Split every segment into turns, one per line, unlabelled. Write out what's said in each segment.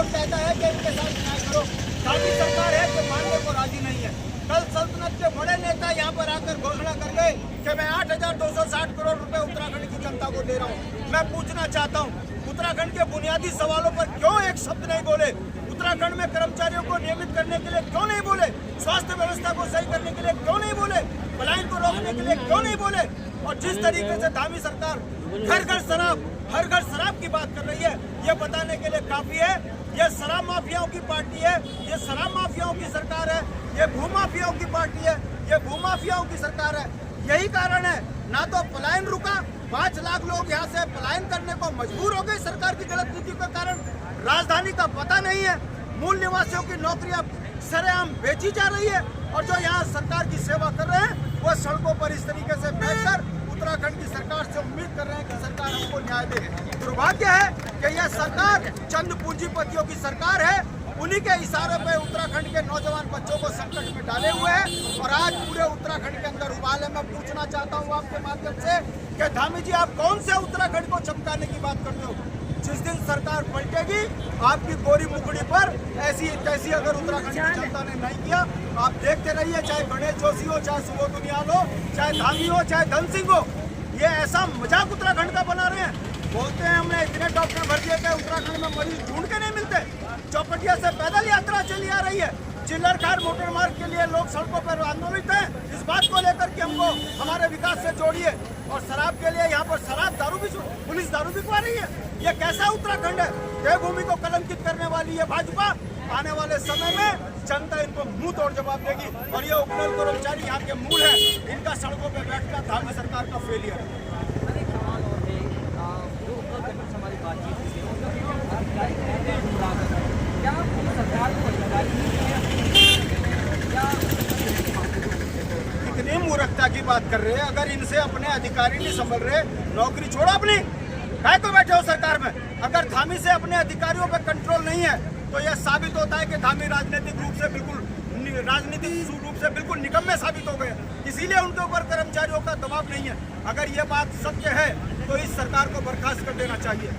Court कहता है कि इनके साथ न्याय करो। धामी सरकार है कि मानने को राजी नहीं है। कल सल्तनत के बड़े नेता यहाँ पर आकर घोषणा कर गए कि मैं 8,260 करोड़ रुपए उत्तराखंड की जनता को दे रहा हूँ। मैं पूछना चाहता हूँ, उत्तराखंड के बुनियादी सवालों पर क्यों एक शब्द नहीं बोले? उत्तराखंड में कर्मचारियों को नियमित करने के लिए क्यों नहीं बोले? स्वास्थ्य व्यवस्था को सही करने के लिए क्यों नहीं बोले? पलायन को रोकने के लिए क्यों नहीं बोले? और जिस तरीके से धामी सरकार हर घर शराब की बात कर रही है, ये बताने के लिए काफी है ये शराब माफियाओं की पार्टी है, ये शराब माफियाओं की सरकार है, ये भूमाफियाओं की पार्टी है, ये भूमाफियाओं की सरकार है। यही कारण है ना तो पलायन रुका, 5 लाख लोग यहाँ से पलायन करने को मजबूर हो गए सरकार की गलत नीति के कारण। राजधानी का पता नहीं है, मूल निवासियों की नौकरियां सरेआम बेची जा रही है और जो यहाँ सरकार की सेवा कर रहे हैं वो सड़कों पर इस तरीके से बैठकर उत्तराखंड की सरकार से उम्मीद कर रहे हैं कि सरकार हमको न्याय दे। दुर्भाग्य है कि यह सरकार चंद पूंजीपतियों की सरकार है, उन्हीं के इशारे पे उत्तराखंड के नौजवान बच्चों को संकट में डाले हुए हैं और आज पूरे उत्तराखंड के अंदर उबाल है। मैं पूछना चाहता हूँ आपके माध्यम से कि धामी जी, आप कौन से उत्तराखंड को चमकाने की बात करते हो? जिस दिन सरकार पलटेगी आपकी गोरी मुखड़ी पर ऐसी तैसी अगर उत्तराखंड की जनता ने नहीं किया, आप देखते रहिए, चाहे गणेश जोशी हो, चाहे सुबोध दुनियाल हो, चाहे धामी हो, चाहे धन सिंह हो, ये ऐसा मजाक उत्तराखंड का बना रहे हैं। बोलते हैं हमने इतने डॉक्टर भर दिए कि उत्तराखंड में मरीज ढूंढ के नहीं मिलते। चौपटिया से पैदल यात्रा चली आ रही है, चिल्लर खार मोटर मार्ग के लिए लोग सड़कों पर आंदोलित हैं इस बात को लेकर कि हमको हमारे विकास से जोड़िए। और शराब के लिए यहाँ पर शराब दारू भी पुलिस दारू बिकवा रही है। ये कैसा उत्तराखंड है? देवभूमि को कलंकित करने वाली है भाजपा। आने वाले समय में जनता इनको मुंह तोड़ जवाब देगी और ये उपनल कर्मचारी यहाँ के मूल है, इनका सड़कों पर बैठकर धामी सरकार का फेलियर है। कितनी मूर्खता की बात कर रहे हैं? अगर इनसे अपने अधिकारी नहीं संभल रहे, नौकरी छोड़ो अपनी, काय को बैठे हो सरकार में? अगर धामी से अपने अधिकारियों पर कंट्रोल नहीं है तो यह साबित होता है कि धामी राजनीतिक रूप से बिल्कुल निकम्मे साबित हो गए। इसीलिए उनके ऊपर कर्मचारियों का दबाव नहीं है। अगर ये बात सत्य है तो इस सरकार को बर्खास्त कर देना चाहिए।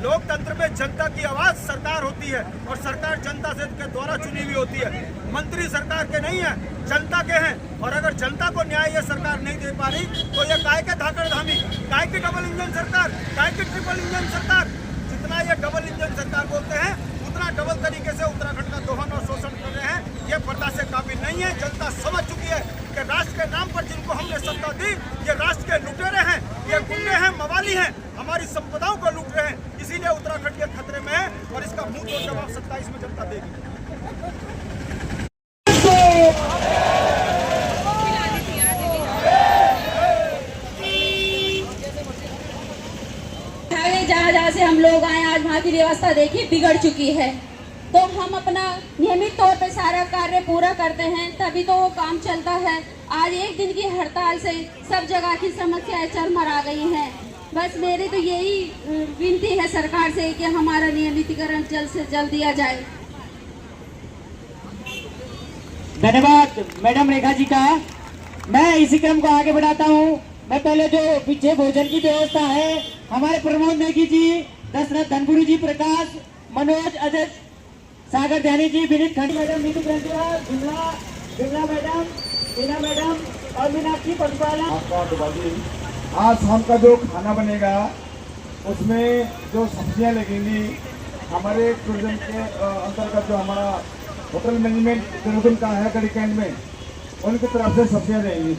लोकतंत्र में जनता की आवाज सरकार होती है और सरकार जनता से के द्वारा चुनी हुई होती है। मंत्री सरकार के नहीं है, जनता के हैं। और अगर जनता को न्याय ये सरकार नहीं दे पा रही तो ये काय के धाकड़ धामी, काय की डबल इंजन सरकार, काय की ट्रिपल इंजन सरकार। जितना ये डबल इंजन सरकार बोलते हैं उतना डबल तरीके से उत्तराखंड का दोहन और शोषण कर रहे हैं। ये बर्दाश्त से काबिल नहीं है। जनता समझ चुकी है कि राष्ट्र के नाम पर जिनको हमने सत्ता दी ये राष्ट्र के लुटेरे हैं, ये गुंडे हैं, मवाली हैं, हमारी संपदाओं को लूट रहे हैं। इसीलिए उत्तराखंड के खतरे में है और इसका मुंह तोड़ जवाब 27 में जनता देगी।
जहाँ जहाँ से हम लोग आए आज वहाँ की व्यवस्था देखिए बिगड़ चुकी है, तो हम अपना नियमित तौर पे सारा कार्य पूरा करते हैं तभी तो वो काम चलता है। आज एक दिन की हड़ताल से सब जगह की समस्याएं चरमरा गई हैं। बस मेरी तो यही विनती है सरकार से कि हमारा नियमितीकरण जल्द से जल्द दिया जाए।
धन्यवाद मैडम रेखा जी का। मैं इसी क्रम को आगे बढ़ाता हूँ। मैं पहले जो पीछे भोजन की व्यवस्था है हमारे प्रमोद नेगी जी, दशरथ धनगुरु जी, प्रकाश, मनोज, अजय, सागर ध्यानी ji, Vineet Khand madam, Neetu Granthiwal, Bimla madam, Meena madam और मीनाक्षी पंचवाला।
आज शाम का जो खाना बनेगा उसमें जो सब्जियां लगेंगी हमारे टूरिज्म के अंतर्गत जो हमारा होटल मैनेजमेंट टूरिज्म का है गढ़ी कैंट में, उनकी तरफ से सब्जियां रहेंगी।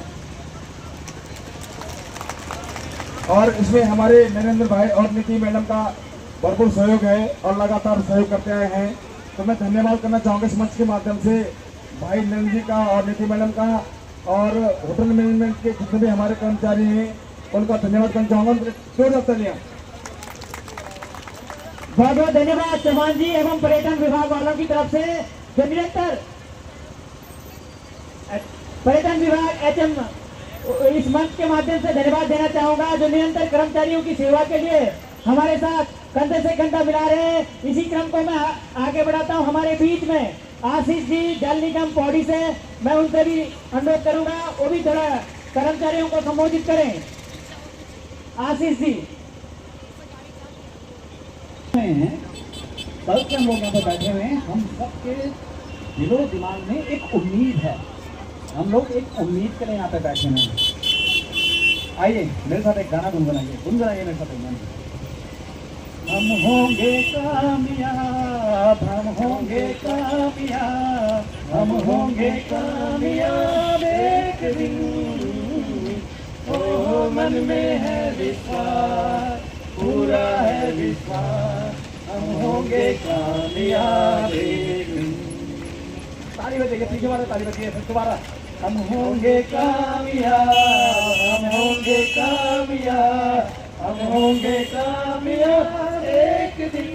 और इसमें हमारे नरेंद्र भाई और नीति मैडम का भरपूर सहयोग है और लगातार सहयोग करते आए हैं। तो मैं धन्यवाद करना चाहूँगा इस मंच के माध्यम से भाई नरेंद्र जी का और नीति मैडम का और होटल मैनेजमेंट के जितने भी हमारे कर्मचारी हैं उनका धन्यवाद करना चाहूँगा।
बहुत बहुत धन्यवाद चौहान जी एवं पर्यटन विभाग वालों की तरफ से जो निरंतर पर्यटन विभाग एचएम इस मंच के माध्यम से धन्यवाद देना चाहूंगा जो निरंतर कर्मचारियों की सेवा के लिए हमारे साथ कंधे से कंधा मिला रहे हैं। इसी क्रम को मैं आगे बढ़ाता हूं। हमारे बीच में आशीष जी जल निगम पौड़ी से, मैं उनसे भी अनुरोध करूंगा वो भी थोड़ा कर्मचारियों को संबोधित करें। आशीष जी कल से हम लोग यहाँ पे बैठे हुए हैं, हम सबके दिलो दिमाग में एक उम्मीद है, हम लोग एक उम्मीद के लिए यहाँ पे बैठे हुए हैं। आइए मेरे साथ एक गाना गुनगुनाइए मेरे साथ एक गाना। हम होंगे कामयाब, हम होंगे कामयाब, हम होंगे कामयाब एक दिन, ओ मन में है विश्वास, पूरा है विश्वास, हम होंगे कामयाब एक दिन। ताली बजाइए, पीछे वाले ताली बजाइए, फिर दोबारा। हम होंगे कामयाब, हम होंगे कामयाब, हम होंगे कामयाब एक दिन,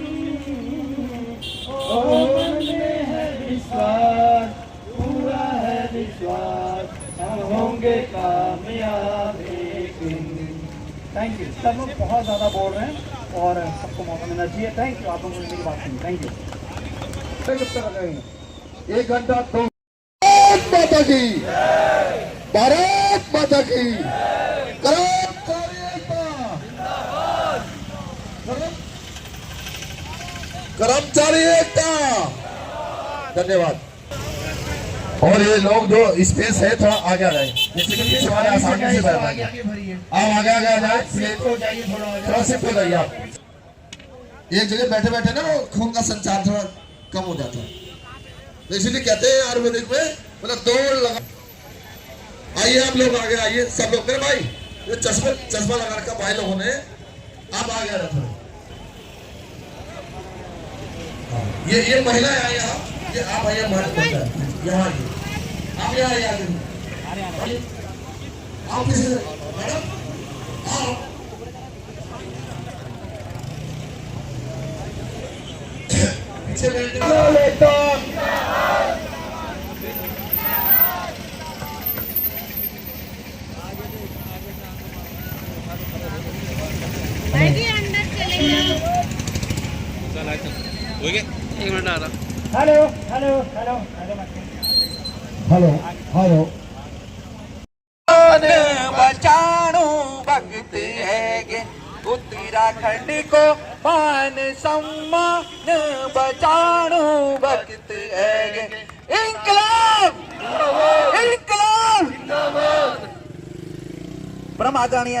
ओ मन में है विश्वास, पूरा है विश्वास, हम होंगे कामयाब एक दिन। Thank you. सब लोग बहुत ज़्यादा बोल रहे हैं और सबको मौका मिलना चाहिए। थैंक यू, आप लोगों ने मेरी बात सुनी। Thank you.
1 घंटा 2 भारत माता की, भारत माता की, कर्मचारी एकता। धन्यवाद। और ये लोग जो स्पेस है थोड़ा आगे आ जाए, जैसे कि पीछे वाले आसानी से बैठ जाए। आप आगे आगे आ जाए, थोड़ा शिफ्ट हो जाइए आप। एक जगह बैठे बैठे ना वो खून का संचार थोड़ा कम हो जाता है, तो इसीलिए कहते हैं आयुर्वेदिक में मतलब दौड़ लगा। आइए आप लोग आगे आइए, सब लोग। मेरे भाई ये चश्मा लगा रखा भाई लोगों ने, आप आगे आ जाओ थोड़ा। ये महिलाएं आई, आप ये आप आइए, हमारे यहाँ आइए, आप यहाँ आइए आगे, आप किसी मैडम आप पीछे बैठे।
Hello hello hello
hello hello.
बचाणो भक्त है उत्तराखंड को मान सम्मान बचाणो भक्त है। इंकलाब इंकलाब परम आदरणीय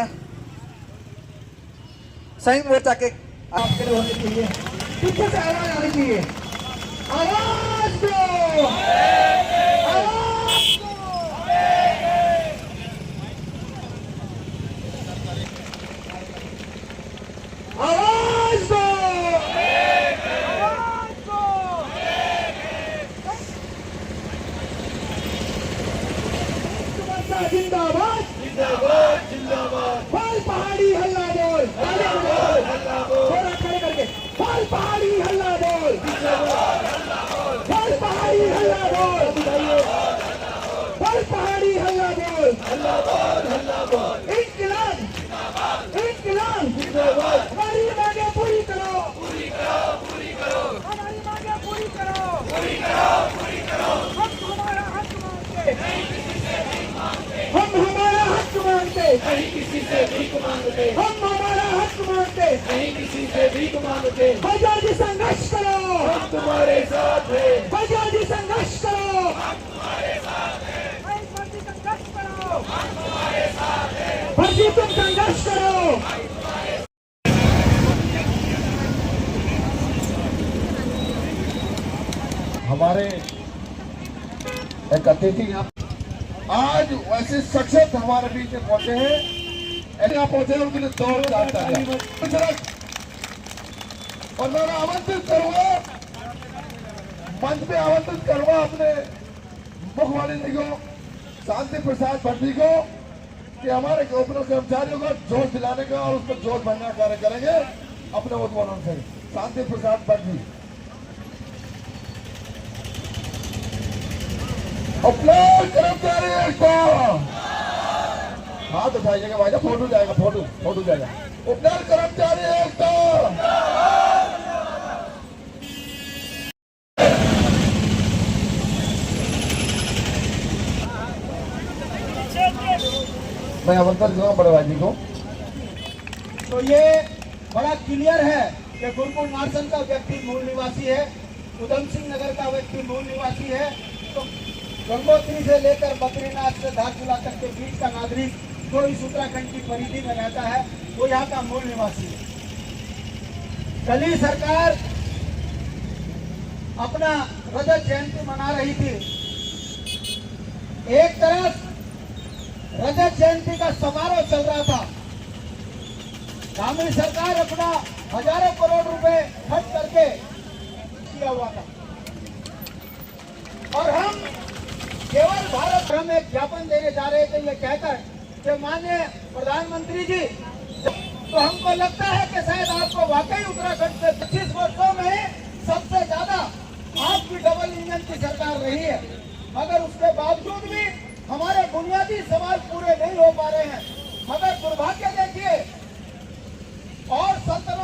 संयुक्त मोर्चा के
आपके लिए होनी चाहिए, पीछे से आवाज आनी चाहिए। आवाज दो, आवाज दो। आवाज दो, आवाज दो। जिंदाबाद जिंदाबाद जिंदाबाद। बोल पहाड़ी हल्ला बोल, थोड़ा खड़े करके बोल पहाड़ी हल्ला बोल, बोल पहाड़ी हल्ला बोल, बोल पहाड़ी हल्ला बोल। इंकलाब इंकलाब जिंदाबाद। हमारी मांगे पूरी करो, हमारी मांगे पूरी करो। हम हमारा हक मांगते, नहीं किसी से भीख मांगते। हम हमारा हक मांगते, नहीं किसी से भीख मांगते। आजादी संघर्ष करो, हम तुम्हारे साथ हैं। आजादी संघर्ष करो, हम तुम्हारे साथ हैं। भर्ती संघर्ष करो, हम तुम्हारे साथ हैं। भर्ती तुम संघर्ष करो।
हमारे एक अतिथि आज वैसे सशक्त हमारे बीच में पहुंचे हैं, यहाँ पहुंचे उनके लिए दौड़ जाता है। और मैं आमंत्रित करूंगा, मंच में आमंत्रित करूंगा अपने मुख्यमंत्री जी को, शांति प्रसाद भट्टी को, कि हमारे कर्मचारियों को जोश दिलाने का और उसको जोश भरने का कार्य करेंगे अपने उद्बोधन से। शांति प्रसाद भट्टी कर्मचारी को हाथ उठाइएगा भाई, फोटो जाएगा, फोटो जाएगा। उपनगर कर्मचारी एकता। मैं आमंत्रण दूंगा बड़े भाई जी को।
तो ये बड़ा क्लियर है कि गुरुकुल मार्सन का व्यक्ति मूल निवासी है, उधम सिंह नगर का व्यक्ति मूल निवासी है, तो गंगोत्री से लेकर बद्रीनाथ से धारचूला तक के बीच का नागरिक जो इस उत्तराखंड की परिधि में रहता है वो यहाँ का मूल निवासी है। कल ही सरकार अपना रजत जयंती मना रही थी। एक तरफ रजत जयंती का समारोह चल रहा था, कांग्रेस सरकार अपना हजारों करोड़ रुपए खर्च करके किया हुआ था, और हम केवल भारत हम एक ज्ञापन देने जा रहे थे ये कहकर कि माननीय प्रधानमंत्री जी, तो हमको लगता है कि शायद आपको वाकई उत्तराखंड से 25 वर्षों में सबसे ज्यादा आपकी डबल इंजन की सरकार रही है, मगर उसके बावजूद भी हमारे बुनियादी सवाल पूरे नहीं हो पा रहे हैं। मगर दुर्भाग्य देखिए, और 17